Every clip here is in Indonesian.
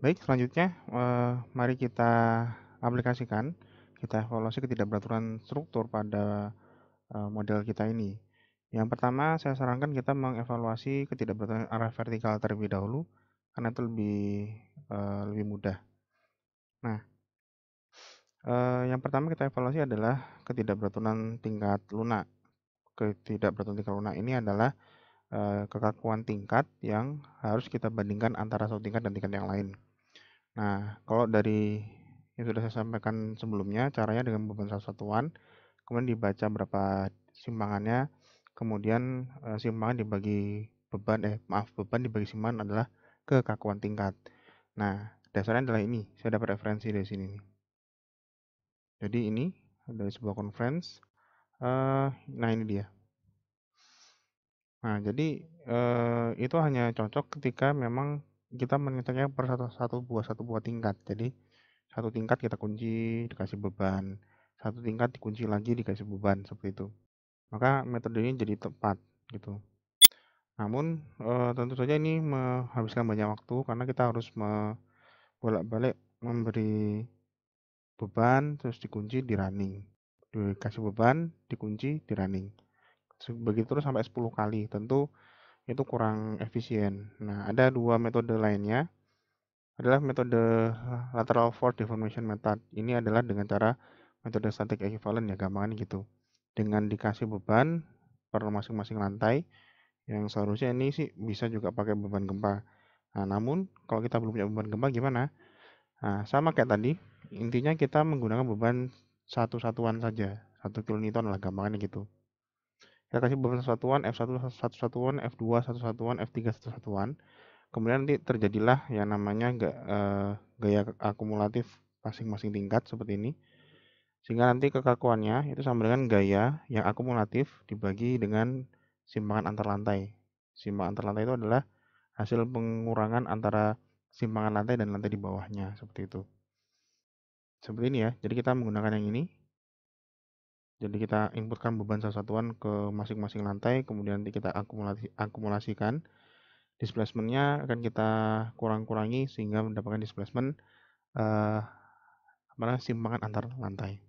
Baik, selanjutnya mari kita aplikasikan, kita evaluasi ketidakberaturan struktur pada model kita ini. Yang pertama, saya sarankan kita mengevaluasi ketidakberaturan arah vertikal terlebih dahulu, karena itu lebih mudah. Nah, yang pertama kita evaluasi adalah ketidakberaturan tingkat lunak. Ketidakberaturan tingkat lunak ini adalah kekakuan tingkat yang harus kita bandingkan antara satu tingkat dan tingkat yang lain. Nah, kalau dari yang sudah saya sampaikan sebelumnya, caranya dengan beban satu-satuan, kemudian dibaca berapa simpangannya, kemudian simpangan dibagi beban dibagi simpangan adalah kekakuan tingkat. Nah, dasarnya adalah ini, saya dapat referensi dari sini nih. Jadi ini dari sebuah conference, nah ini dia. Nah, jadi itu hanya cocok ketika memang kita mengitungnya per satu buah tingkat. Jadi satu tingkat kita kunci dikasih beban, satu tingkat dikunci lagi dikasih beban seperti itu. Maka metode ini jadi tepat gitu. Namun tentu saja ini menghabiskan banyak waktu karena kita harus bolak-balik memberi beban terus dikunci di running. Dikasih beban, dikunci di running. Begitu terus sampai 10 kali. Tentu itu kurang efisien. Nah, ada dua metode lainnya adalah metode lateral force deformation method. Ini adalah dengan cara metode static equivalent ya, gampangan gitu. Dengan dikasih beban per masing-masing lantai, yang seharusnya ini sih bisa juga pakai beban gempa. Nah, namun kalau kita belum punya beban gempa gimana? Nah, sama kayak tadi, intinya kita menggunakan beban satu satuan saja, 1 kilonewton lah gampangannya gitu. Kita kasih beban satuan F1 satu satuan, F2 satu satuan, F3 satu satuan. Kemudian nanti terjadilah yang namanya gaya akumulatif masing-masing tingkat seperti ini. Sehingga nanti kekakuannya itu sama dengan gaya yang akumulatif dibagi dengan simpangan antar lantai. Simpangan antar lantai itu adalah hasil pengurangan antara simpangan lantai dan lantai di bawahnya, seperti itu. Seperti ini ya. Jadi kita menggunakan yang ini. Jadi kita inputkan beban satuan ke masing-masing lantai, kemudian nanti kita akumulasikan. Displacement-nya akan kita kurangi sehingga mendapatkan displacement simpangan antar lantai.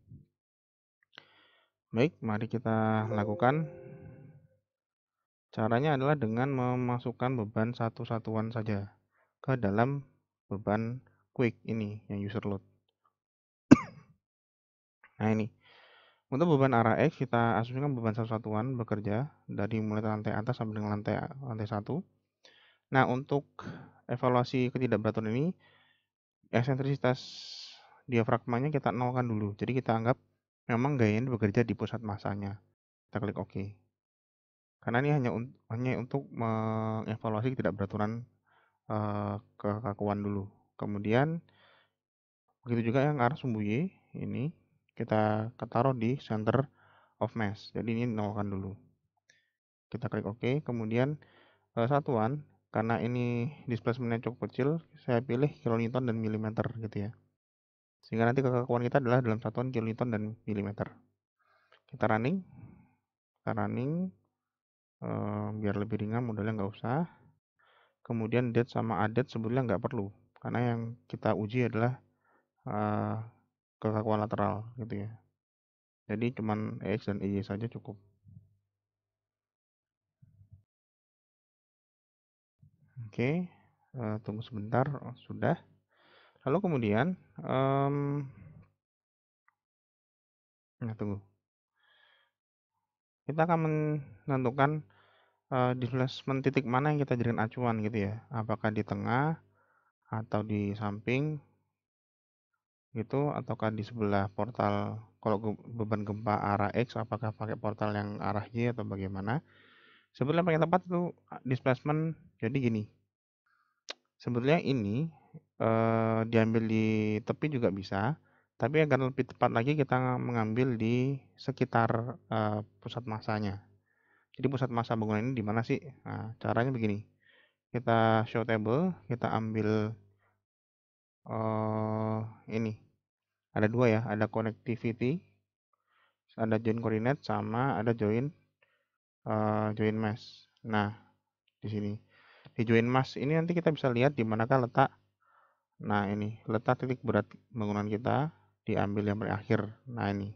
Baik, mari kita lakukan. Caranya adalah dengan memasukkan beban satu satuan saja ke dalam beban quick ini yang user load. Nah ini, untuk beban arah X kita asumsikan beban satu satuan bekerja dari mulai lantai atas sampai dengan lantai 1. Nah, untuk evaluasi ketidakberaturan ini, eksentrisitas diafragmanya kita nolkan dulu. Jadi kita anggap memang gaya ini bekerja di pusat masanya. Kita klik OK. Karena ini hanya untuk mengevaluasi ketidakberaturan kekakuan dulu. Kemudian begitu juga yang arah sumbu Y ini kita taruh di center of mass. Jadi ini nolkan dulu. Kita klik OK. Kemudian satuan, karena ini displacement-nya cukup kecil, saya pilih kilonewton dan milimeter gitu ya. Sehingga nanti kekakuan kita adalah dalam satuan kilonewton dan milimeter. Kita running biar lebih ringan, modalnya nggak usah. Kemudian date sama added sebetulnya nggak perlu, karena yang kita uji adalah kekakuan lateral gitu ya. Jadi cuman EX dan EY saja cukup. Oke, tunggu sebentar. Oh, sudah. Lalu kemudian, nah tunggu. Kita akan menentukan displacement titik mana yang kita jadikan acuan gitu ya. Apakah di tengah atau di samping gitu, ataukah di sebelah portal. Kalau beban gempa arah X, apakah pakai portal yang arah Y atau bagaimana? Sebetulnya paling tepat itu displacement. Jadi gini, sebetulnya ini diambil di tepi juga bisa, tapi agar lebih tepat lagi kita mengambil di sekitar pusat masanya. Jadi pusat massa bangunan ini di mana sih? Nah, caranya begini. Kita show table, kita ambil ini. Ada dua ya, ada connectivity, ada join coordinate sama ada join mass. Nah, di sini. Di join mass ini nanti kita bisa lihat di manakah letak Nah, ini letak titik berat bangunan kita diambil yang paling akhir. Nah, ini.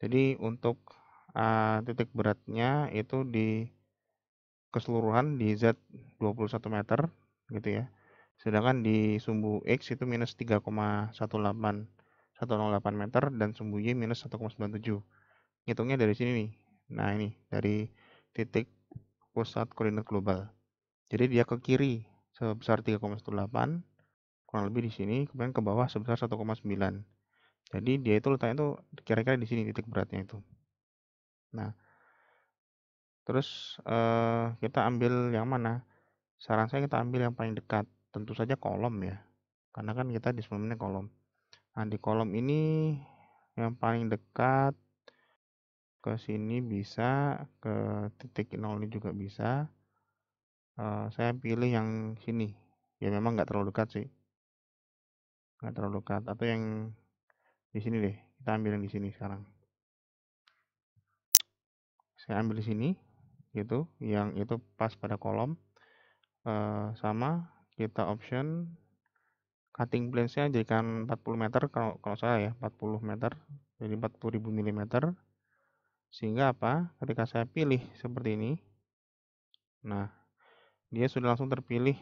Jadi untuk titik beratnya itu di keseluruhan di Z 21 meter gitu ya. Sedangkan di sumbu X itu minus 3,108 meter dan sumbu Y minus 1,97. Hitungnya dari sini nih. Nah, ini dari titik pusat koordinat global. Jadi dia ke kiri sebesar 3,18, kurang lebih di sini, kemudian ke bawah sebesar 1,9. Jadi dia itu letaknya tuh kira-kira di sini titik beratnya itu. Nah, terus kita ambil yang mana? Saran saya kita ambil yang paling dekat. Tentu saja kolom ya. Karena kan kita di sebelumnya kolom. Nah, di kolom ini yang paling dekat ke sini bisa, ke titik 0 ini juga bisa. Saya pilih yang sini. Ya memang nggak terlalu dekat sih. Nggak terlalu dekat. Atau yang di sini deh. Kita ambil yang di sini sekarang. Saya ambil di sini. Gitu. Yang itu pas pada kolom. Sama kita option cutting plane-nya jadikan 40 meter kalau saya ya 40 meter jadi 40.000 mm sehingga apa ketika saya pilih seperti ini nah dia sudah langsung terpilih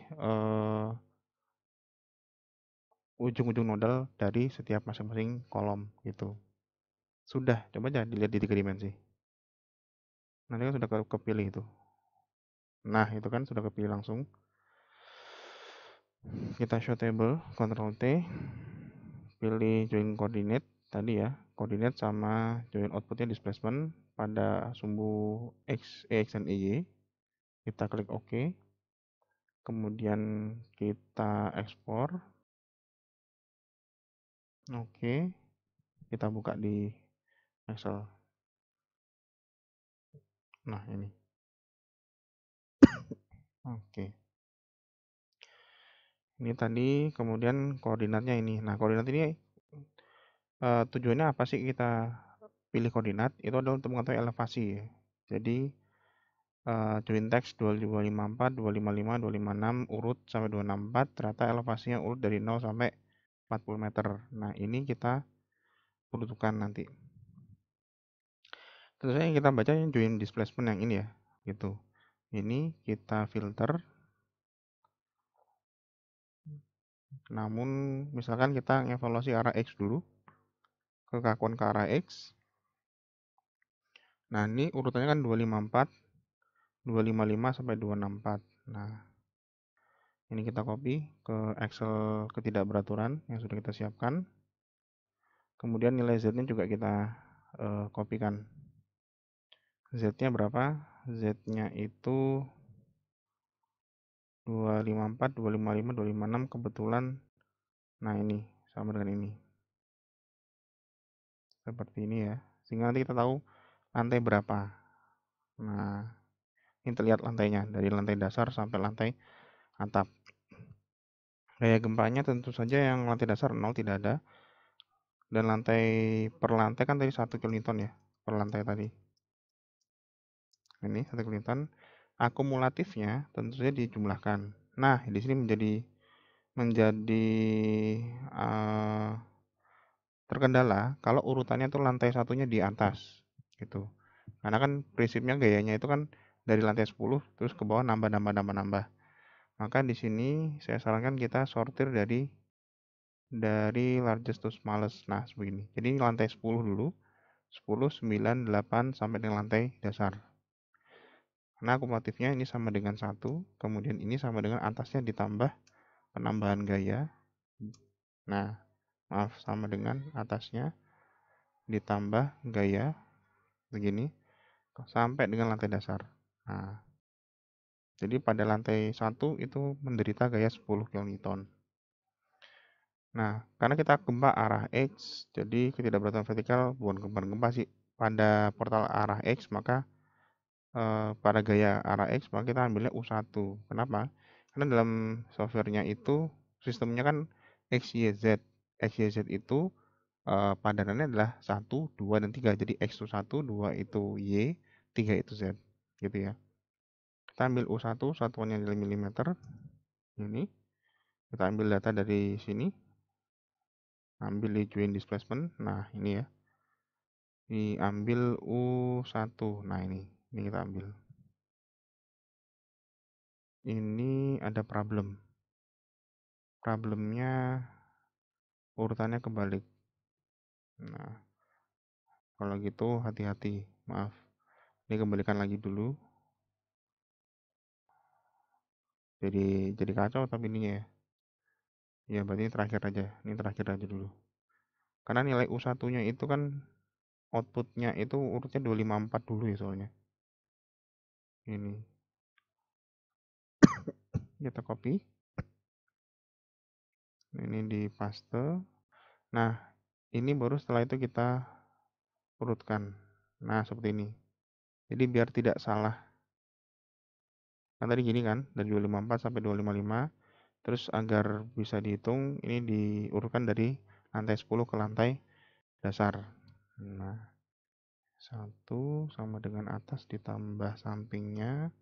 ujung-ujung nodal dari setiap masing-masing kolom gitu sudah coba aja dilihat di 3 dimensi nanti kan sudah kepilih itu nah itu kan sudah kepilih langsung kita show table Ctrl T pilih join coordinate tadi ya coordinate sama join outputnya displacement pada sumbu X, EX dan EY kita klik OK kemudian kita ekspor oke kita buka di Excel nah ini oke ini tadi kemudian koordinatnya ini nah koordinat ini tujuannya apa sih kita pilih koordinat itu adalah untuk mengetahui elevasi ya. Jadi join text 2254, 255, 256 urut sampai 264 ternyata elevasinya urut dari 0 sampai 40 meter. Nah, ini kita peruntukan nanti. Tentu saja kita baca yang join displacement yang ini ya, gitu. Ini kita filter. Namun misalkan kita evaluasi arah X dulu. Kekakuan ke arah X. Nah, ini urutannya kan 254, 255 sampai 264. Nah, ini kita copy ke Excel ketidakberaturan yang sudah kita siapkan. Kemudian nilai Z-nya juga kita kopikan. Z-nya berapa? Z-nya itu 254, 255, 256 kebetulan. Nah, ini sama dengan ini. Seperti ini ya. Sehingga nanti kita tahu lantai berapa. Nah, ini terlihat lantainya dari lantai dasar sampai lantai atap. Gaya gempanya tentu saja yang lantai dasar 0 tidak ada. Dan lantai per lantai kan tadi 1 kilonewton ya. Per lantai tadi. Ini 1 kilonewton. Akumulatifnya tentu saja dijumlahkan. Nah, di sini menjadi terkendala kalau urutannya tuh lantai satunya di atas gitu. Karena kan prinsipnya gayanya itu kan dari lantai 10 terus ke bawah nambah. Maka di sini saya sarankan kita sortir dari largest to smallest. Nah, begini. Jadi lantai 10 dulu. 10, 9, 8 sampai dengan lantai dasar. Karena akumulatifnya ini sama dengan 1, kemudian ini sama dengan atasnya ditambah penambahan gaya. Nah, maaf sama dengan atasnya ditambah gaya begini sampai dengan lantai dasar. Nah, jadi pada lantai 1 itu menderita gaya 10 kN. Nah, karena kita gempa arah X, jadi ketidakberaturan vertikal bukan gempa sih. Pada portal arah X, maka pada gaya arah X, maka kita ambilnya U1. Kenapa? Karena dalam softwarenya itu sistemnya kan X, Y, Z. X, Y, Z itu padanannya adalah 1, 2, dan 3. Jadi X itu 1, 2 itu Y, 3 itu Z. Gitu ya. Kita ambil U1, satuannya adalah milimeter. Ini. Kita ambil data dari sini, ambil di join displacement. Nah, ini ya. Diambil U1. Nah, ini kita ambil. Ini ada problem. Problemnya urutannya kebalik. Nah, kalau gitu hati-hati. Maaf. Ini kembalikan lagi dulu. Jadi kacau tapi ininya ya. Ya, berarti ini terakhir aja. Ini terakhir aja dulu. Karena nilai U1-nya itu kan outputnya itu urutnya 254 dulu ya soalnya. Ini. Kita copy. Ini di paste. Nah, ini baru setelah itu kita urutkan. Nah, seperti ini. Jadi biar tidak salah. Kan tadi gini kan, dari 254 sampai 255. Terus agar bisa dihitung, ini diurutkan dari lantai 10 ke lantai dasar. Nah, 1 sama dengan atas ditambah sampingnya.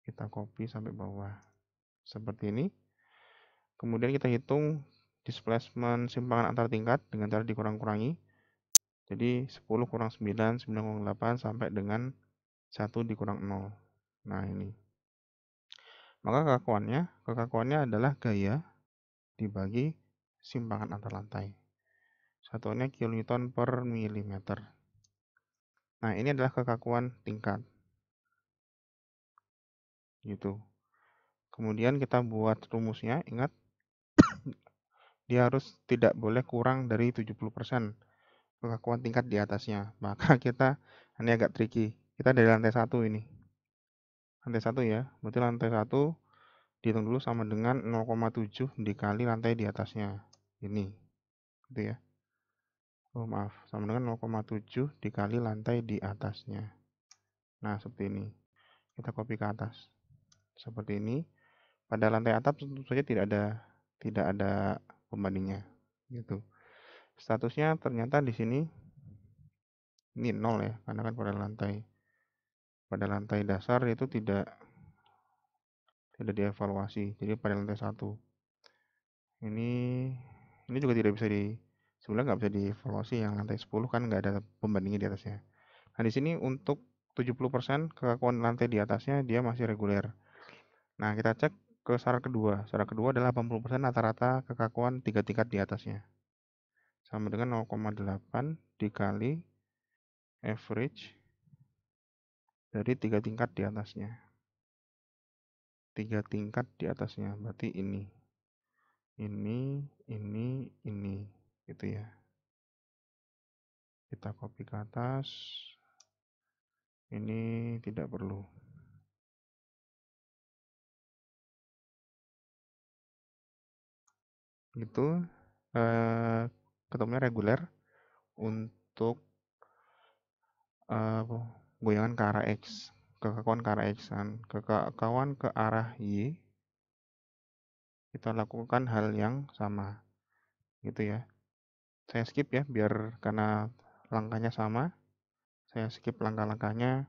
Kita copy sampai bawah. Seperti ini. Kemudian kita hitung displacement simpangan antar tingkat dengan cara dikurang-kurangi. Jadi 10 kurang 9, 9 kurang 8 sampai dengan 1 dikurang 0. Nah, ini. Maka kekakuannya adalah gaya dibagi simpangan antar lantai. Satuannya kilonewton per milimeter. Nah, ini adalah kekakuan tingkat. Gitu. Kemudian kita buat rumusnya, ingat dia harus tidak boleh kurang dari 70% kekakuan tingkat di atasnya. Maka kita, ini agak tricky. Kita dari lantai 1 ini. Lantai 1 ya. Berarti lantai 1 dihitung dulu sama dengan 0,7 dikali lantai di atasnya. Ini. Gitu ya. Oh, maaf. Sama dengan 0,7 dikali lantai di atasnya. Nah, seperti ini. Kita copy ke atas. Seperti ini. Pada lantai atap tentu saja tidak ada pembandingnya. Gitu. Statusnya ternyata di sini ini 0 ya, karena kan pada lantai dasar itu tidak dievaluasi. Jadi pada lantai 1. Ini juga tidak bisa sebenarnya nggak bisa dievaluasi, yang lantai 10 kan nggak ada pembandingnya di atasnya. Nah, di sini untuk 70% kekakuan lantai di atasnya dia masih reguler. Nah, kita cek ke syarat kedua. Syarat kedua adalah 80% rata-rata kekakuan 3 tingkat di atasnya. Sama dengan 0,8 dikali average dari 3 tingkat di atasnya. 3 tingkat di atasnya, berarti ini. Ini, gitu ya. Kita copy ke atas. Ini tidak perlu. Gitu. Ketemunya reguler untuk goyangan ke arah X. Kekakuan ke arah X. Kekakuan ke arah Y. Kita lakukan hal yang sama. Gitu ya. Saya skip ya, biar karena langkahnya sama. Saya skip langkah-langkahnya,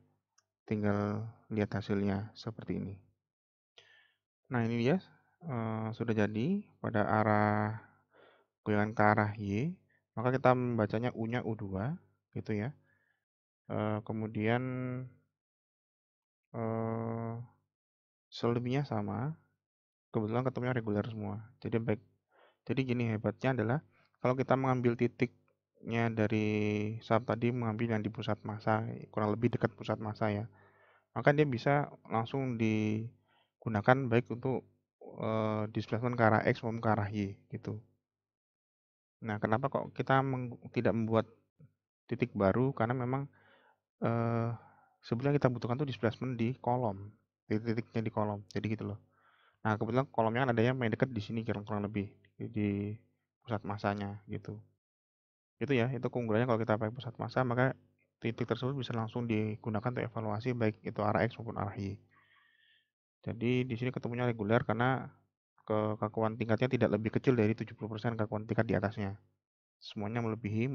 tinggal lihat hasilnya seperti ini. Nah, ini dia sudah jadi pada arah goyangan ke arah Y, maka kita membacanya U-nya U2 gitu ya. Kemudian selebihnya sama, kebetulan ketemunya reguler semua. Jadi gini, hebatnya adalah kalau kita mengambil titiknya dari sahab tadi, mengambil yang di pusat massa, kurang lebih dekat pusat massa ya, maka dia bisa langsung digunakan baik untuk displacement ke arah X maupun ke arah Y gitu. Nah, kenapa kok kita tidak membuat titik baru? Karena memang sebenarnya kita butuhkan tuh displacement di kolom, titik-titiknya di kolom, jadi gitu loh. Nah, kebetulan kolomnya kan adanya paling dekat di sini kurang lebih di pusat massanya gitu. Itu ya, itu keunggulannya kalau kita pakai pusat massa, maka titik tersebut bisa langsung digunakan untuk evaluasi baik itu arah X maupun arah Y. Jadi di sini ketemunya reguler karena kekakuan tingkatnya tidak lebih kecil dari 70% kekakuan tingkat di atasnya. Semuanya melebihi,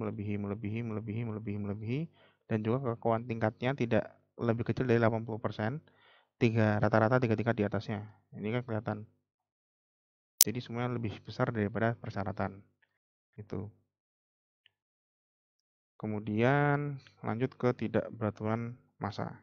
dan juga kekakuan tingkatnya tidak lebih kecil dari 80%, rata-rata 3 tingkat di atasnya. Ini kan kelihatan. Jadi semuanya lebih besar daripada persyaratan. Itu. Kemudian lanjut ke tidak beraturan massa.